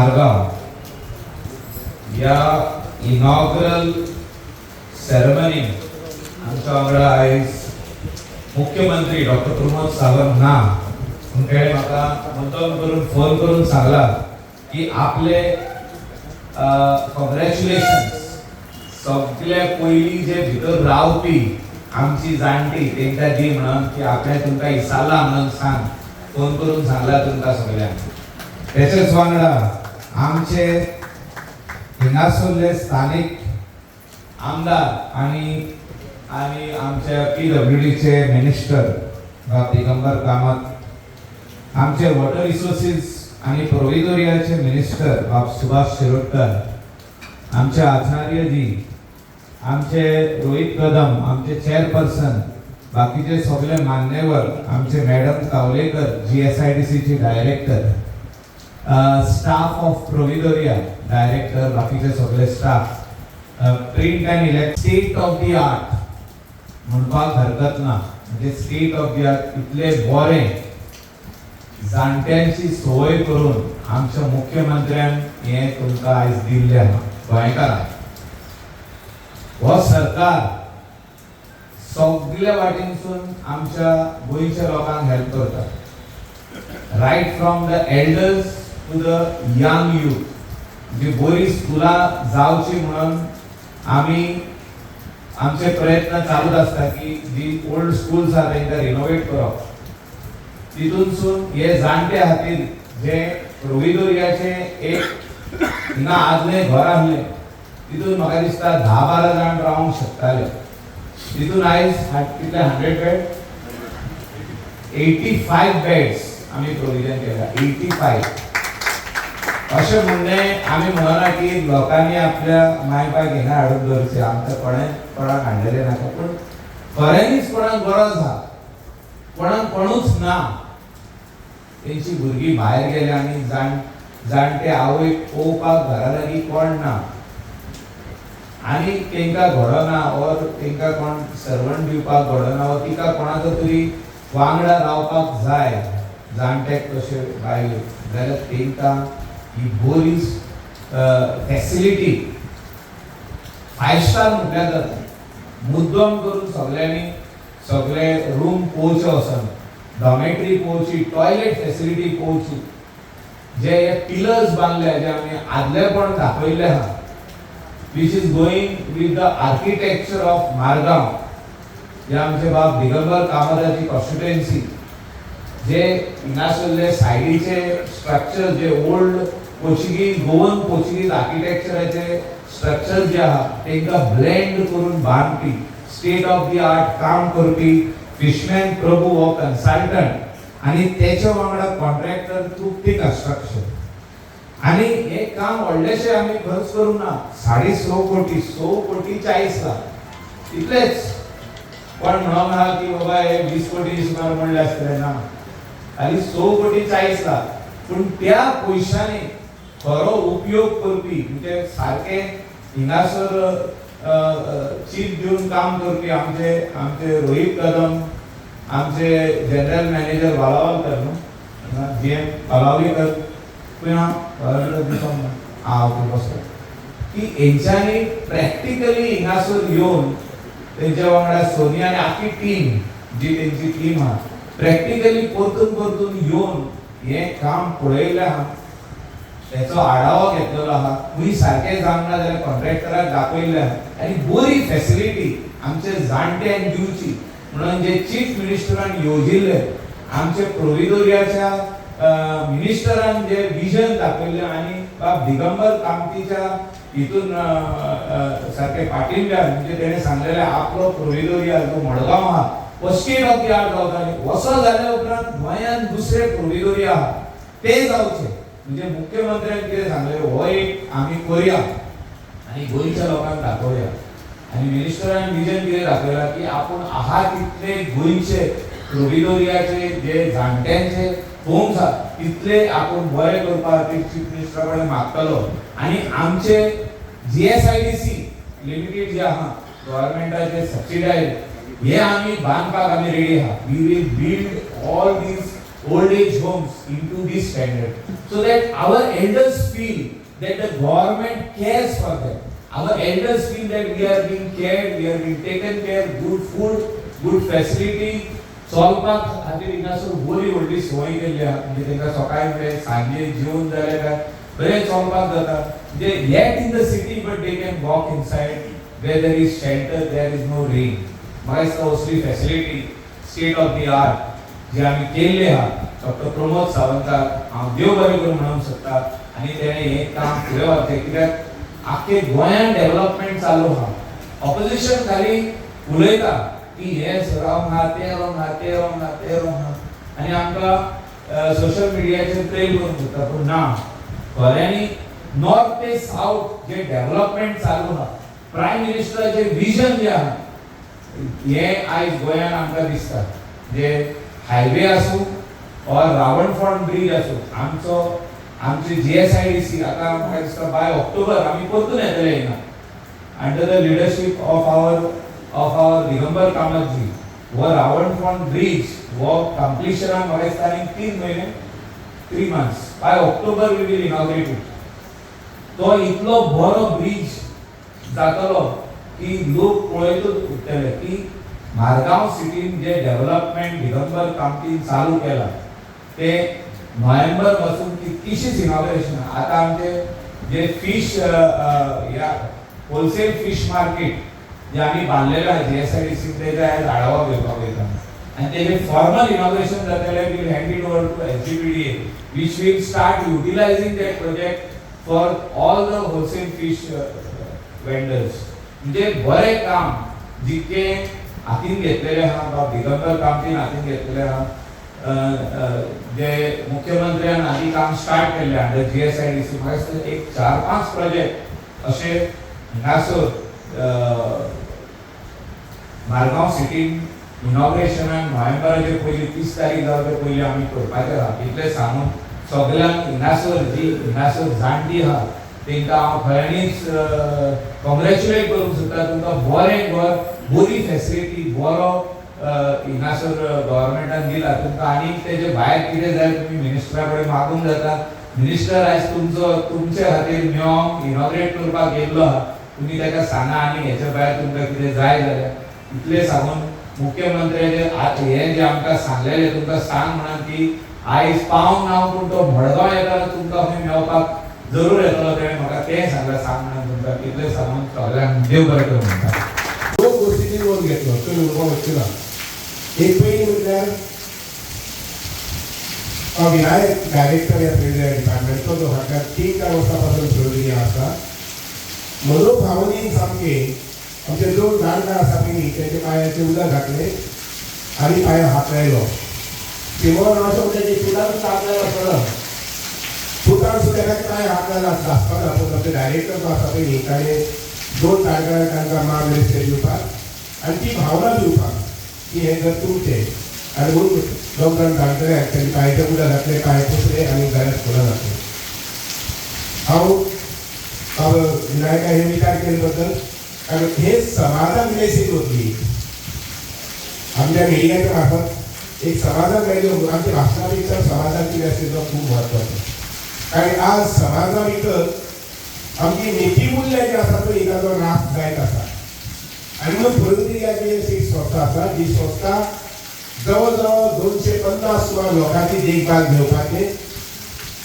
मारगाव या inaugural ceremony आमच्या वांगडा आयज मुख्यमंत्री डॉक्टर प्रमोद सावंत ना तुमचे म्हाका मुद्दाम करून फोन करून सांगला की आपले कॉंग्रॅच्युलेशन्स सगळे पयली जे भितर रावपी आमची जाणटी तेंका दी म्हणून की आपल्या तुमका इसाला म्हणून सांग फोन करून सांगला तुमका सगळ्यांक त्याच्याच वांगडा आमचे हिंगासोल्ले स्थानिक आमदार आणि आमच्या PWDचे मिनिस्टर दिगंबर कामत, आमचे वॉटर रिसोर्सेस आणि प्रोव्हिडोरियाचे मिनिस्टर सुभाष शिरोडकर, आमचे आचार्यजी, आमचे रोहित कदम, आमचे चेअरपर्सन, बाकीचे सगळे मान्यवर, आमचे मॅडम कावलेकर GSIDC चे डायरेक्टर, स्टाफ ऑफ प्रोव्हिडोरिया डायरेक्टर, बाकीचे सगळे staff, print and electronic state of the art म्हणपाक हरकत ना, म्हणजे स्टेट ऑफ द आर्ट इतले बरे जाणट्यांची सोय करून आमच्या मुख्यमंत्र्यान हे तुमकां आयज दिल्ले आहा गोंयकारांक. हो सरकार सगळ्या वाटेनसून आमच्या गोंयच्या लोकांक हेल्प करता, right from the elders to the young youth. जी बरी स्कुलां जावची म्हणून आमी आमचे प्रयत्न चालूच असता की जी ओल्ड स्कूल्स आहा तांकां रिनोवेट करप. तितूनसून हे जाणटे खातीर जे प्रोव्हिडोरियाचे एक हिंगा आदले घर आहले तितून म्हाका दिसता 10-12 जाण रावंक शकताले. तितून आयज कितले 100 बेड 85 बेड्स आमी प्रोविजन केला. 85 अशें म्हणणे आमी म्हणना की लोकांनी आपल्या मायबाक हिंगा हाडून दवरचे, आमच्या कोणाक हाडलेले नाका, पूण खऱ्यांनीच कोणाक गरज आहा, कोणाक कोणूच ना, तेंची भुरगीं भायर गेले आनी जाणटे आवयक पळोवपाक घरा लागीं कोण ना आनी तेंकां घडना और तेंकां कोण सर्वंट दिवपाक घडना वा तिका कोणाचो तरी वांगडा रावपाक जाय जाणट्याक कशे बायले जाल्यार तेंकां ही बरी फॅसिलिटी 5 स्टार म्हटल्यार जाता. मुद्दम करून सगळे रूम पोवचे वचून, डॉमेट्री पोवची, टॉयलेट फॅसिलिटी पोवची, जे पिलर्स बांदले जे आमी आदलेपण दाखयले आहा, which is going with the architecture of Margao. जे आमचे बाब दिगंबर कामताची कॉन्स्टिट्युएन्सी, जे हिंगासरले सायडीचे स्ट्रक्चर जे ओल्ड पोर्चुगीज गोवन पोर्चुगीज आर्किटेक्चराचे स्ट्रक्चर जे आहा तेंका ब्लेंड करून बांदपी, स्टेट ऑफ द आर्ट काम करपी फिशमॅन प्रभू हो कन्सल्टंट आणि त्याच्या वांगडा कॉन्ट्रॅक्टर तृप्ती कन्स्ट्रक्शन. आणि हे काम व्हडलेशे आमी खर्च करूं ना. 150 कोटी 100 कोटी 40 लाख इतलेच. पण म्हणून हा की बाबा हे 20 कोटी सुमार म्हणले असतले ना, खाली 100 कोटी 40 लाख. पण त्या पयशांनी खरो उपयोग करपी म्हणजे सारखे हिंगासर चीप दिवन काम करपी आमचे रोहित कदम, आमचे जनरल मॅनेजर बालावलकर न्हू, GM बालावलीकर की हेंच्यांनी प्रॅक्टिकली हिंगासर येवन तेंच्या वांगडा सोनिया आनी आखी टीम जी तेंची टीम आहा प्रॅक्टिकली परतून येवन हे काम पळयलें आहा, त्याचो आढावो घेतलेलो आहा. खूंय सारकें जावंक ना जाल्यार कॉन्ट्रॅक्टराक दाखयल्लें आहा आनी बरी फॅसिलिटी आमचे जाणट्यांक दिवची म्हणून जे चीफ मिनिस्टरान येवजिल्ले, आमचे प्रोव्हिडोरियाच्या मिनिस्टरान जे विजन दाखयलें आनी बाब दिगंबर कामतीच्या हितून सारके पाठिंब्यान म्हणजे तेणें सांगलेलें आपलो प्रोव्हिडोरिया जो मडगांव आहा हो स्टेट ऑफ द आर्ट जावपाची. वसो जाल्या उपरांत गोंयांत दुसरे प्रोव्हिडोरिया आहा ते जावचे. म्हणजे मुख्यमंत्र्यान कितें सांगलें हो एक आमी करया आनी गोंयच्या लोकांक दाखोवया. आनी मिनिस्टरान विजन कितें दाखयलां की आपूण आहा तितले गोंयचे प्रोव्हिडोरियाचे जे जाणट्यांचे होम्स आहा तितले आपूण बरे करपा खातीर चीफ मिनिस्टरा कडेन मागतलो. आनी आमचे GSIDC लिमिटेड जे आहा गव्हर्नमेंटाचे सबसिडायरी हे आमी बांदपाक आमी रेडी आहा. We will build all these old age homes into this standard, so that our elders feel that the government cares for them. Our elders feel that we are being cared, we are being taken care, good food, good facility. चलपाक खातीर हिंगासर बरी व्हडली सोय केल्ली आहा, म्हणजे तांकां सकाळी फुडें सांजे जेवून जालें काय बरें चलपाक जाता. म्हणजे yet in the city but they can walk inside where there is shelter, there is no rain. म्हाका दिसता असली facility state of the art जी आमी केल्ली आहा डॉक्टर प्रमोद सावंताक हांव देव बरें करूं म्हणूंक सोदता. आनी तेणें हें काम फुडें व्हरचें, कित्याक आख्खे गोंयांत डेव्हलपमेंट चालू आहा. ऑपोजिशन खाली उलयता की हे रॉंग आहा, ते रॉंग आहा, ते रॉंग आहा, ते रॉंग आहा, आनी आमकां सोशल मिडियाचेर ट्रेल करून सोदता. पूण ना, खऱ्यांनी नॉर्थ ते साऊथ जे डेव्हलपमेंट चालू आहा, प्रायम मिनिस्टराचें विजन जें आहा हें आयज गोंयांत आमकां दिसता. जे हायवे आसूं ऑर रावणफोंड ब्रिज आसूं, आमची GSIDC आतां म्हाका दिसता बाय ऑक्टोबर आमी परतून येतले हिंगा अंडर द लिडरशीप ऑफ आवर दिगंबर कामतजी. हो रावणफोंड ब्रिज हो कंप्लिशनाक म्हाका दिसता आनीक 3 म्हयने 3 months by October we will inaugurate it. तो इतलो बरो ब्रिज जातलो की लोक पळयतूच उरतले की मारगांव सिटीन जे डेव्हलपमेंट दिगंबर कामतीन चालू केला ते नोव्हेंबर पासून कितकीशीच इनॉग्रेशन. आता आमचे जे फिश या होलसेल फिश मार्केट जे आम्ही बांधलेलं आहे GSIDC तेजे आज आढावा घेवपाक वयता आणि तेजे फॉर्मल इनॉग्रेशन जातले. We will hand it over to SGPDA which will start utilizing that project for all the wholesale fish vendors. म्हणजे बरे काम जितके हातीन घेतलेले आहा, दिगंबर कामतीन हातीन घेतलेले आहा, जे मुख्यमंत्र्यान आदी काम स्टार्ट केल्ले अंडर GSIDC. म्हाका दिसता एक 4-5 प्रोजेक्ट अशे हिंगासर मारगांव सिटीन इनॉग्रेशनाक नोव्हेंबराचे पयलीं 30 तारीख जावचे पयलीं आमी करपाचे आहा. इतले सांगून सगळ्यांक हिंगासर जाणटी आहा तांकां हांव खऱ्यांनीच कॉंग्रॅच्युलेट करूंक सोदता. तुमकां बरें घर, बरी फॅसिलिटी, बरो हिंगासर गव्हर्मेंटान दिला. तुमकां आनीक तेजे भायर कितें जाय तुमी मिनिस्टरा कडेन मागूंक जाता. मिनिस्टर आयज तुमचे खातीर मेळोंक इनॉग्रेट करपाक येयल्लो आहा. तुमी ताका सांगा आनी हेचे भायर तुमकां कितें जाय जाल्यार. इतलें सांगून मुख्यमंत्र्याचे हें जें आमकां सांगलेलें तुमकां सांग म्हणून की आयज पावंक ना पूण तो मडगांव येतालो तुमकां खंय मेळपाक जरूर येतलो. तेणें म्हाका तें सांगलें सांग म्हणून तुमकां. इतलें सांगून सगळ्यांक देव बरें करूं म्हणटा. दोन गोष्टींनी लोन घेतलो तो उर्बा वचना. एक पयली म्हटल्यार विनायक डायरेक्टर ह्या फील्ड डिपार्टमेंटचो जो फाटल्या 3-4 वर्सां पासून सर्जरी आसा. मनोभावनीन सामके आमचे दोन जाणकार आसा पयलीं तेचे पांयाचेर उदक घातलें आनी पांयार हात लायलो. शिमोन अशें म्हणटा की फुटान हात लायलो आसतना फुटान सुद्दां ताका पांयार हात लायला आसपाना. पूण आमचे डायरेक्टर जो आसा पयलीं ताणें दोन जाणकारांक तांकां मान रिस्पेक्ट दिवपाक आनी ती भावना दिवपाक की हें घर तुमचें. आनी म्हणून दोन जाण जाणकारांक तांचे पांयाचेर उदक घातलें, पांय पुसले आनी घरांत स्कुलान घातलें. हांव विनायका हे विचार केले बद्दल कारण हे समाजाक मेसेज वतली. आमच्या मिडियाच्या मार्फत एक समाजाक मेसेज आमच्या राष्ट्रा भितर समाजाची मेसेज खूब म्हत्वाचो. कारण आज समाजा भितर आमची नीतिमूल्य जी आसा तो एकाचो नाश जायत आसा. आनी मग प्रगती एक संस्था आसा जी संस्था जवळ जवळ 250 सुमार लोकांची देखभाल घेवपाची,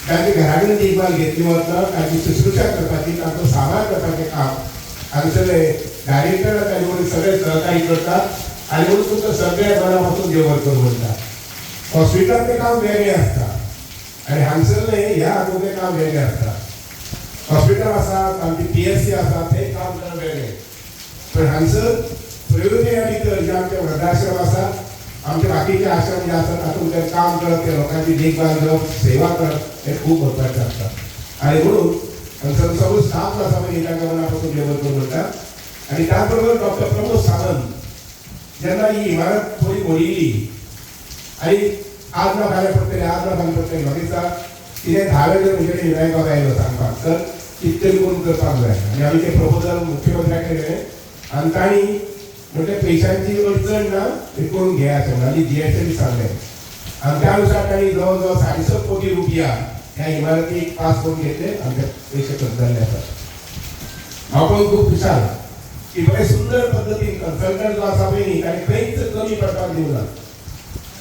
तांची घराकडेन देखभाल घेतली वता, तांची शुश्रूषा करपाची, तांचो सांबाळ करपाचें काम हांगसरले डायरेक्टर आनी म्हणून सगळे सहकारी करतात आनी म्हणून तुमकां सगळ्या घरा वचून देवळ करून म्हणटात. हॉस्पिटलाचें काम वेगळें आसता आनी हांगसरले ह्या आरोग्य काम वेगळें आसता. हॉस्पिटल आसात आमची PSC आसा तें काम करप वेगळें. पण हांगसर प्रयोजया भितर जे आमचे वृद्धाश्रम आसा, आमचे बाकीचे आश्रम जे आसात तातूंत तें काम करप, ते लोकांची देखभाल घेवप, सेवा करप हें खूब म्हत्वाचें आसता. आनी म्हणून हांगसर सगळो स्टाफ आसा पळय तांकां मना पासून देवळ करून म्हणटात. आनी त्या बरोबर डॉक्टर प्रमोद सावंत जेन्ना ही इमारत थोडी मोडिल्ली आनी आज ना फाल्यां पडटली, आज ना फाल्यां पडटली, म्हाका दिसता कितें 10 वेळेर म्हणजे विनायकाक आयलो सांगपाक सर कितें तरी करून करपाक जाय. आनी आमी तें प्रपोजल मुख्यमंत्र्याक केलें आनी तांणी म्हणजे पयशांची अडचण ना हे करून घेयात म्हणून आनी GST सांगलें. आणि त्यानुसार त्यांनी जवळजवळ 7.5 कोटी रुपया या इमारतीक पास करून घेतले आणि ते पैसे खर्च झाले असतात. आपण खूप खुशाल की बरे सुंदर पद्धतीने कन्सल्टंट जो असा पयलीं ताणें खंयच कमी पडपाक दिवना.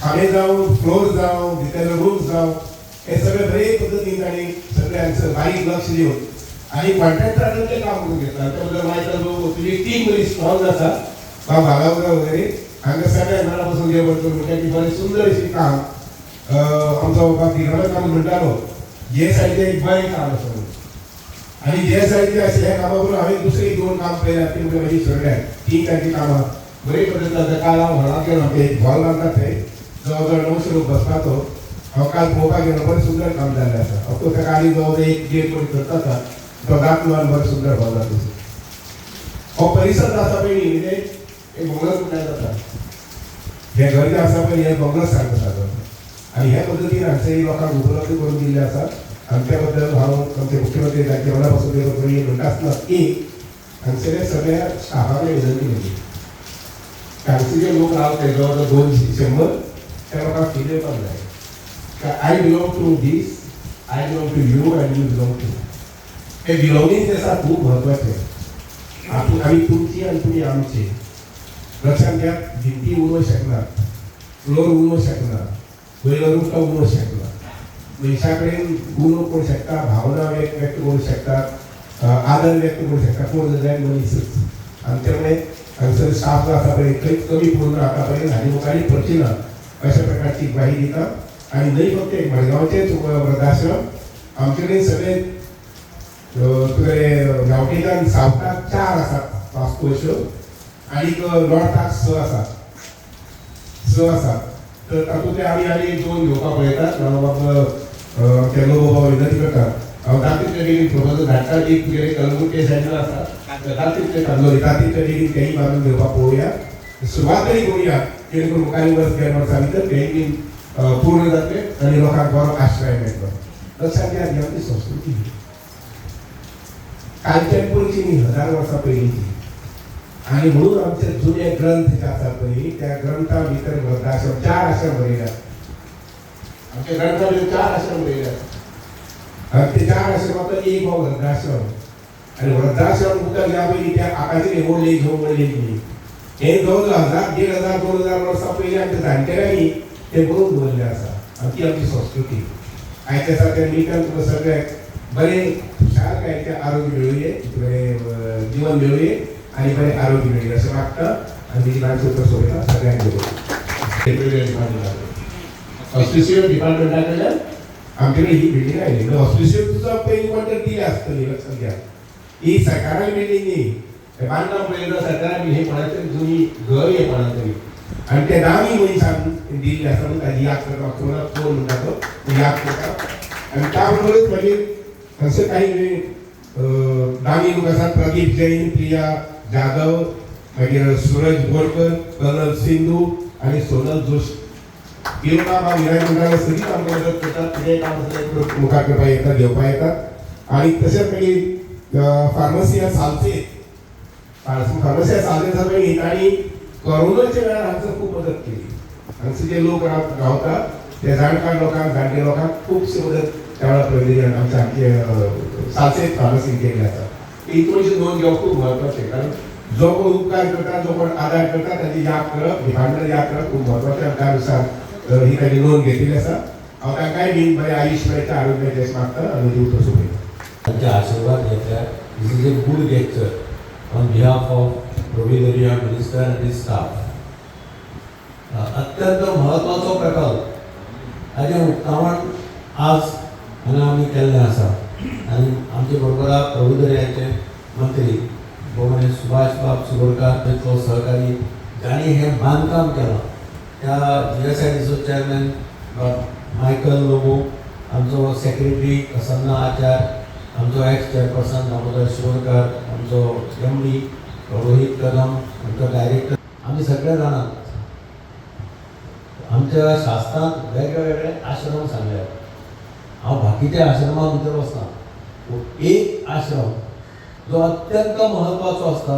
खाणे जावं, फ्लोर जावं, भितरले रूम्स जावं, हे सगळे बरे पद्धतीने ताणें सगळ्यांचं बारीक लक्ष दिवन आणि कॉन्ट्रॅक्टरांनी ते काम करून घेतलं. त्याबद्दल माहिती जो तुझी टीम बरी स्ट्रॉंग आसा भागावगा वगैरे हांगा सगळ्यांक मनापासून देव बरें करूं म्हणटा की बरें सुंदर अशी काम आमचो बाबा दिगडो काम म्हणटालो जे सायडीचे एक बरें काम आसा म्हणून. आणि जे सायडीचे असे ह्या कामा बरोबर हांवें दुसरी 2 काम पळयल्यात ती म्हणजे म्हाजी सगळ्यां 3 तांची कामां बरे पद्धतीन जाता. काल हांव व्हळाक गेलो ते एक हॉल बांदता थंय जवळजवळ 900 लोक बसपाचो. हांव काल पळोवपाक गेलो बरें सुंदर काम जाल्लें आसा. फक्त ताका आनी जवळ एक 1.5 कोटी खर्च आसा तो दाखलो आनी बरें सुंदर हॉल जाता. हो परिसर जो आसा पळय न्ही म्हणजे एक बंगलो म्हणल्यार जाता. हे घर जें आसा पळय हें बंगलो सारको जाता आनी हे पद्दतीन हांगसर लोकांक उपलब्ध करून दिल्ले आसा. आणि त्या बद्दल हांव आमचे मुख्यमंत्री तांचे मनापासून देव करूं म्हणटा आसतना एक हांगसरल्या सगळ्या स्टाफाक विनंती केली हांगसर जे लोक रावता जवळ 200 त्या लोकांक फील येवपाक जाय I belong to this, I belong to you आनी यू बिलोंग टू. हे बिलोंगींग जे आसा खूब म्हत्वाचें. आमी तुमची आनी तुमी आमची. लक्षात घ्या भिंती उडोवंक शकनात, फ्लोर उडोवंक शकनात, पयलो रूफ उडोवंक शकना. मनशा कडेन उलोवंक कोण शकता, भावना व्यक्त करूंक शकतात, आदर व्यक्त करूंक शकता कोण जाय मनीसच. आनी त्यामुळे हांगसर स्टाफ जो आसा पळय खंयच कमी पडून रावता पळय हाजी मुखारी पडची ना अशा प्रकारची ग्वाही दिता. आनी न्हय फक्त एक मडगांवचेच वृद्धाश्रम आमचे कडेन सगळे तुगे गांवठीच्यान सावथाक 4 आसात वास्को अश्यो आनीक नॉर्थाक 6 आसात. तर तातूंतले आमी आनी 2 घेवपाक पळयतात. हांव ते लोक बाबा विनंती करतात हांव तातूंतले डिग्री प्रपोजल धाडटा जी तुगेले कलंगूट सायडीन आसा तातूंतले कांदोली तातूंतले डिग्री तेंय बांदून घेवपाक पळोवया. सुरवात तरी करुया जेणे करून मुखारी वर्स 1.5 वर्सां भितर तेंय बीन पूर्ण जातले आनी लोकांक बरो आश्रय मेळटलो. लक्षात घ्या ही आमची संस्कृती कालच्यान पयलींची न्ही 1000 वर्सां पयलींची. आणि म्हणून आमचे जुने ग्रंथ जे आसात पळय त्या ग्रंथा भितर वृद्धाश्रम 4 आश्रम बरयल्यात. आमच्या ग्रंथा भितर 4 आश्रम बरयल्यात आनी ते 4 आश्रमांतलो एक हो वृद्धाश्रम. आनी वृद्धाश्रम उदक ह्या पयलीं त्या आकाशाचेर old age home old age न्ही हे जवळ 1000, 1500, 2000 वर्सां पयलीं आमच्या जाणटेल्यांनी ते करून दवरलें आसा. आनी ती आमची संस्कृती. आयच्या सारक्या निमतान तुका सगळ्याक बरें खुशालकायेचें आरोग्य मेळुये, बरें जीवन मेळुये आनी बरें आरोग्य मेळुये अशें मागता आनी तेजी ल्हानशी उतर सोयता सगळ्यांक देव. ऑस्ट्रेशियन डिपार्टमेंटा कडल्यान आमचे कडेन ही बिल्डींग आयली. ऑस्ट्रेशियन तुजो पयलीं कोण तरी दिली आसतली लक्षात घ्या. ही सरकारान बिल्डींग न्ही हे बांदकाम पळयलो सरकारान हे कोणाचें जुनी घर हे कोणा तरी आनी ते दामी मनशान दिल्ली आसा म्हणून ताजी याद करपाक कोण म्हणटा तो याद करता. आनी त्या बरोबरच मागीर हांगसर काही दामी लोक आसात प्रदीप जैन, प्रिया जाधव, मागीर सूरज बोरकर, कर्नल सिंधू आनी सोनल जोशी. ही लोकां विराय मंडळान सगळीं आमकां मदत करतात. कितेंय काम आसलें मुखार करपाक येतात घेवपाक येतात. आनी तशेंच मागीर फार्मसी सालसेत फार्मसी सालसेत आसा पळय तांणी कोरोनाच्या वेळार हांगसर खूब मदत केली. हांगसर जे लोक रावतात ते जाणकार लोकांक जाणटे लोकांक खुबशी मदत त्या वेळार पळयली आमचे सालसेत फार्मसीन केल्ली आसा. ही 1902 घेवप खूब म्हत्वाचें कारण जो कोण उपकार करता जो कोण आदार करता ताची याद करप डिपार्टमेंट याद करप खूब म्हत्वाचें. त्या अनुसार ही ताची नोंद घेतिल्ली आसा. हांव तांकांय बीन बरें आयुश्याचें आरोग्याचें यश मागता आनी दिवचो सोयता. त्यांचे आशीर्वाद घेतल्यार this is a good gesture on behalf of provisionary minister and his staff. अत्यंत महत्वाचो प्रकल्प हाजें उक्तावण आज हांगा आमी केल्लें आसा आनी आमचे बरोबर प्रोव्हिजनरीचे मंत्री भोवणे सुभाष बाब सुगोरकार तो सहकारी जाणी हें बांदकाम केलां. त्या GSIDCचो चेअरमॅन मायकल लोबो, आमचो सेक्रेटरी प्रसन्न आचार, आमचो एक्स चेअरपर्सन दामोदर शिरोडकर, आमचो MD रोहित कदम, आमचो डायरेक्टर आमी सगळे जाणात. आमच्या शास्त्रांत वेगळे आश्रम सांगल्यात. हांव बाकीच्या आश्रमां भितर वचना पूण एक आश्रम जो अत्यंत महत्वाचो आसता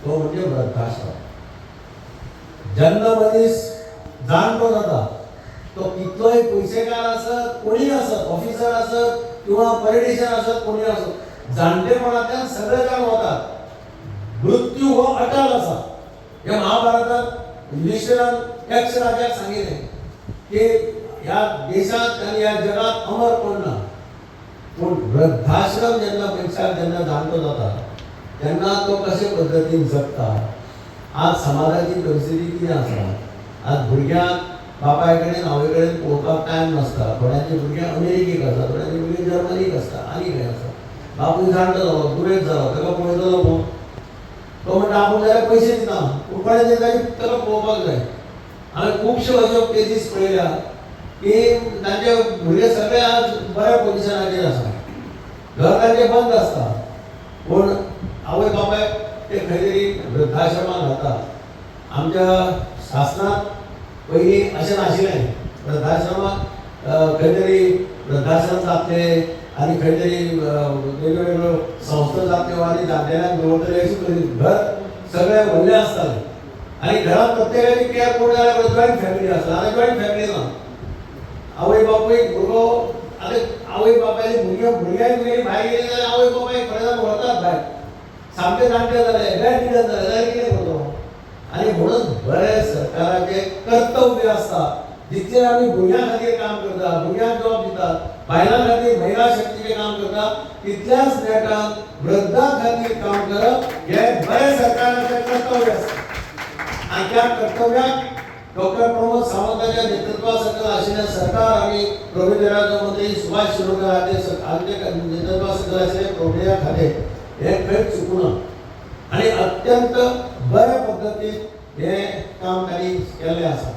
तो म्हणजे वृद्धाश्रम. जेन्ना मनीस जाणटो जाता तो कितलोय पैसेकार असत, कोणी असत, ऑफिसर असत किंवा पॉलिटिशियन असत, कोणी असत, जाणटेपणांतल्यान सगळे जाण वतात. मृत्यू हो अटल आसा. या महाभारतात युधिष्ठिरान यक्ष राजाक सांगितले की ह्या देशात आणि ह्या जगात अमर कोण ना, पण वृद्धाश्रम जेन्ना मनशाक जेन्ना जाणटो जाता तेन्ना तो कशे पद्दतीन जगता. आज समाजाची परिस्थिती कितें आसा. आज भुरग्यांक बापाय कडेन आवय कडेन पळोवपाक टायम नासता. थोड्यांचे भुरगे अमेरिकेक आसा, थोड्यांचे भुरगे जर्मनीक आसता, आनी खंय आसा. बापूय जाणटो जालो, दुयेंत जालो, ताका पळयतलो कोण. तो म्हणटा आपूण जाल्यार पयशे दिता, पूण कोणें ताका पळोवपाक जाय. हांवें खुबश्यो अश्यो केसीस पळयल्या की तांचे भुरगे सगळे आज बऱ्या पोजिशनाचेर आसा. घर तांचे बंद आसता, पूण आवय बापाय ते खंय तरी वृद्धाश्रमांत घालता. आमच्या शासनात पयलीं अशें नाशिल्लें. वृद्धाश्रमाक खंय तरी वृद्धाश्रम जातले आनी खंय तरी वेगवेगळ्यो संस्था जातल्यो आनी जाणटेल्यांक दवरतले अशी घर सगळे व्हडलें आसतालें. आनी घरांत प्रत्येकाची केअर कोण जाल्यार जॉयंट फॅमिली आसता. आतां जॉयंट फॅमिली ना. आवय बापूय भुरगो आतां आवय बापायली भुरग्यांक गेली भायर गेली जाल्यार आवय बापाय खरें जावन व्हरतात भायर. सामके जाणटे जाले, बॅड निडन जाले जाल्यार कितें करतलो. आनी म्हणून बरें सरकाराचें कर्तव्य आसता. जितले आमी भुरग्यां खातीर काम करता, भुरग्यांक जॉब दितात, बायलां खातीर महिला शक्तीचें काम करता, तितल्याच नेटान वृद्धां खातीर काम करप हें बरें सरकाराचें कर्तव्य आसता. आनी त्या कर्तव्याक डॉक्टर प्रमोद सावंताच्या नेतृत्वा सकयल आशिल्लें सरकार आनी प्रौढविद्यालयाचो मंत्री सुभाष शिरोडकर हांचे नेतृत्वा सकयल आशिल्लें प्रौढविद्या खातें हें खंयच चुकूना. आनी अत्यंत बऱ्या पद्दतीन हें काम तांणी केल्लें आसा.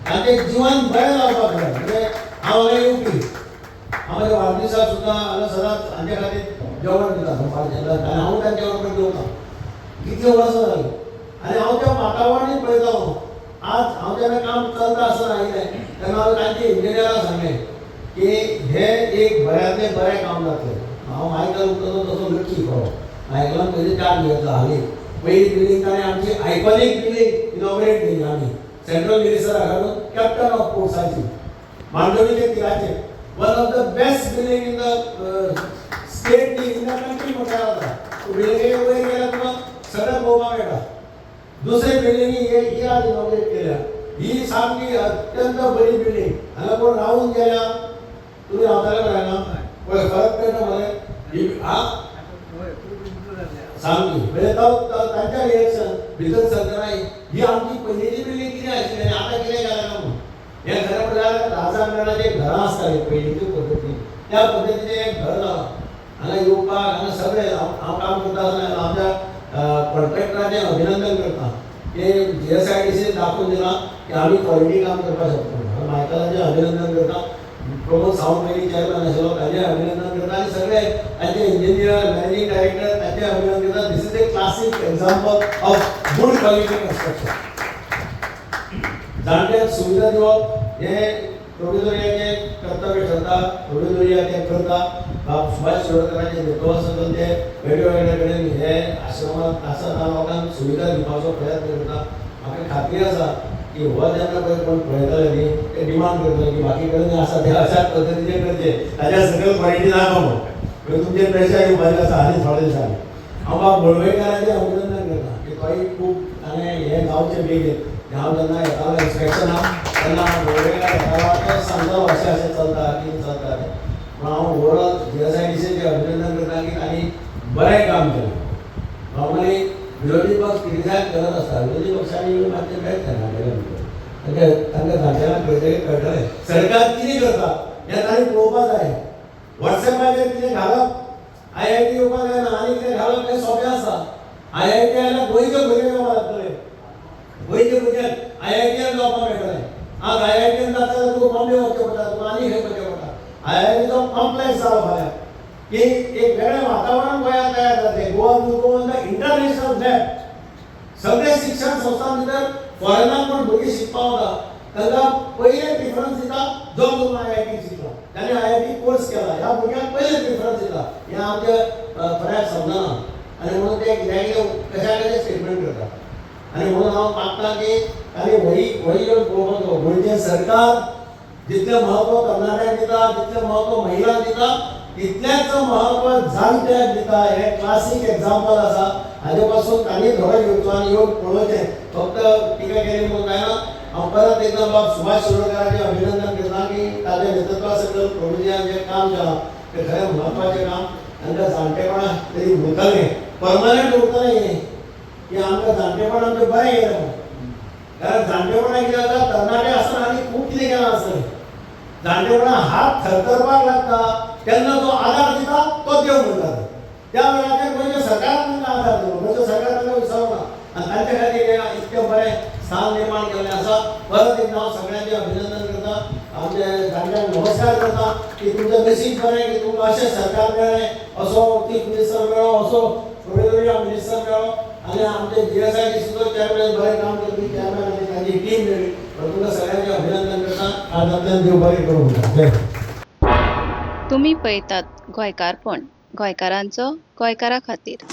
तांचें जिवन बरें जावपाक जाय. म्हणजे हांव हांगा येवपी, हांव म्हज्या वाडदिसाक सुद्दां हांगा सदांच हांचे खातीर जेवण दिता दनपारचें आनी हांव तांचे वांगडा जेवता. कितल्यो वर्सां जालीं आनी हांव त्या वातावरणांत पळयतालो. आज हांव जेन्ना काम चलता आसतना आयिल्लें तेन्ना हांवें तांचे इंजिनियराक सांगलें की हें एक बऱ्यांतलें बरें काम जातलें. हांव आयकल उठलो तसो लकी कळो. आयकलान पयलीं चार घेतलो हालीं. पयली बिल्डींग ताणें आमची आयकॉनीक बिल्डींग इनॉग्रेट केली आमी सेंट्रल मिनिस्टरा घालून कॅप्टन ऑफ पोर्ट्साची मांडोळीचे तिराचेर. One of the best building in the state in the country म्हणटा जाता. बिल्डिंगे वयर गेल्यार तुका सगळें पळोवपाक मेळटा. दुसरे बिल्डिंगी ही आज इनॉग्रेट केल्या. ही सामकी अत्यंत बरी बिल्डींग. हांगा कोण रावून गेल्या तुमी रावताले मरे हांगा पळय फरक पडटा मरे. सामकी म्हणजे तांच्या रिएक्शन भितर सरकारा ही आमची पयलींची बिल्डींग कितें आशिल्ली आनी आतां कितें जालें काय म्हणून. हें खरें म्हणल्यार राजांगणाचें घरां आसतालीं पयलींच्या पद्दतीन. त्या पद्दतीचें एक घर जालां. हांगा येवपाक हांगा सगळें हांव काम करता आसतना आमच्या कॉन्ट्रॅक्टराचें अभिनंदन करता. ते GSIDC दाखोवन दिलां की आमी क्वॉलिटी काम करपाक शकता. मायकलाचें अभिनंदन करता. प्रमोद सावंत पयलीं चेअरमॅन आशिल्लो ताचें अभिनंदन करता. आनी सगळे ताचे इंजिनियर मॅनेजिंग डायरेक्टर ताचें अभिनंदन करता. This is a classic example of good quality construction. जाणट्यांक सुविधा दिवप हें प्रौढविद्यालयाचें कर्तव्य ठरता. प्रौढविद्यालय तें करता. सुभाष शिरोडकरांचे नेतृत्वा सकयल ते वेगवेगळे कडेन हे आश्रमांत आसा लोकांक सुविधा दिवपाचो प्रयत्न करता. म्हाका खात्री आसा की हो जेन्ना पळय कोण पळयतले न्ही ते डिमांड करतले की बाकी कडेन आसा ते अशाच पद्दतीचे करचे. ताच्या सकयल क्वॉलिटी नाका म्हणून तुमचे प्रेशर येवपाचें आसा आनी थोडे दिसांनी. हांव बाब बळवयकाराचें अभिनंदन करता की तोय खूब ताणें हें जावचें बेगीन. हांव जेन्ना येतालो इन्स्पेक्शनाक तेन्ना बळवयकार येतालो तो सांगतालो अशें अशें चलता कितें चलता तें. पूण हांव ओवरऑल GSIDCचें अभिनंदन करता की तांणी बरें काम केलें. नॉर्मली विरोधी पक्ष क्रिटिसायज करत आसता. विरोधी पक्षांनी मातशें मेळट तेन्ना तांकां जाणटेल्यांक खंयतरी कळटलें सरकार कितें करता हें तांणी पळोवपाक जाय. वॉट्सॅपाचेर कितें घालप IIT येवपाक जायना आनी कितें घालप हें सोंपें आसा. IIT आयल्यार गोंयचे भुरगे येवपाक लागतले. गोंयचे भुरग्यांक IITन जावपाक मेळटलें. आज IITन जाता जाल्यार तुका बॉम्बे वचचें पडटा, तुका आनी खंय वचचें पडटा. IITचो कॉम्प्लेक्स जालो फाल्यां की एक वेगळें वातावरण गोंयांत तयार जातलें. Goa will go on the international map. सगळे शिक्षण संस्था भितर फॉरेनाक पण भुरगीं शिकपाक वता तांकां पयले प्रिफरन्स दिता जो कोण IIT शिकला ताणें IIT कोर्स केला ह्या भुरग्यांक पयले प्रिफरन्स दिता. हें आमच्या खऱ्याक समजना. आनी म्हणून ते कित्याक कशा कशें स्टेटमेंट करता. आनी म्हणून हांव मागतां की ताणें वही घेवन पळोवपाक जाय. गोंयचें सरकार जितलें महत्व महिलांक दिता तितलेंच महत्व जाणट्यांक दिता. हे क्लासीक एग्जाम्पल आसा. हाजे पासून तांणी धडो घेवचो आनी येवन पळोवचें. फक्त टिका केली म्हणून काय ना. हांव परत एकदा बाब सुभाष शिरोडकरांचें अभिनंदन करता की ताच्या नेतृत्वा सकयल प्रोविजन जें काम जें आहा तें खरें म्हत्वाचें काम. तांकां जाणटेपणां तरी उरतलें, परमनंट उरतलें हें की आमकां जाणटेपण आमचें बरें येयलें म्हणून. कारण जाणटेपणां कितें जाता तरणाटे आसतना आनी खूब कितें केलां आसतलें. जाणटेपणां हात थरथरपाक लागता तेन्ना जो आदार दिता तो देव म्हणटात. त्या वेळाचेर गोंयच्या सरकारान तांकां आदार दिलो, गोंयच्या सरकार तांकां विसरना आनी तांचे खातीर हें इतकें बरें स्थान निर्माण केल्लें आसा. परत एकदां हांव सगळ्यांचें अभिनंदन करता. आमचे जाणट्यांक नमस्कार करता की तुमचें नशीब बरें की तुमकां अशें सरकार मेळ्ळें, असो चीफ मिनिस्टर मेळ्ळो, असो प्रोविजनरी मिनिस्टर मेळ्ळो आनी आमचे GSIDC सुद्दां चॅरमॅन बरें काम करपी चॅरमॅन आनी तांची टीम मेळ्ळी. तुमकां सगळ्यांचें अभिनंदन करता. आदांतल्यान देव बरें करूं म्हणटा. जय. तुम्ही पळयतात गोंयकारपण, गोंयकारांचो गोंयकारा खातीर.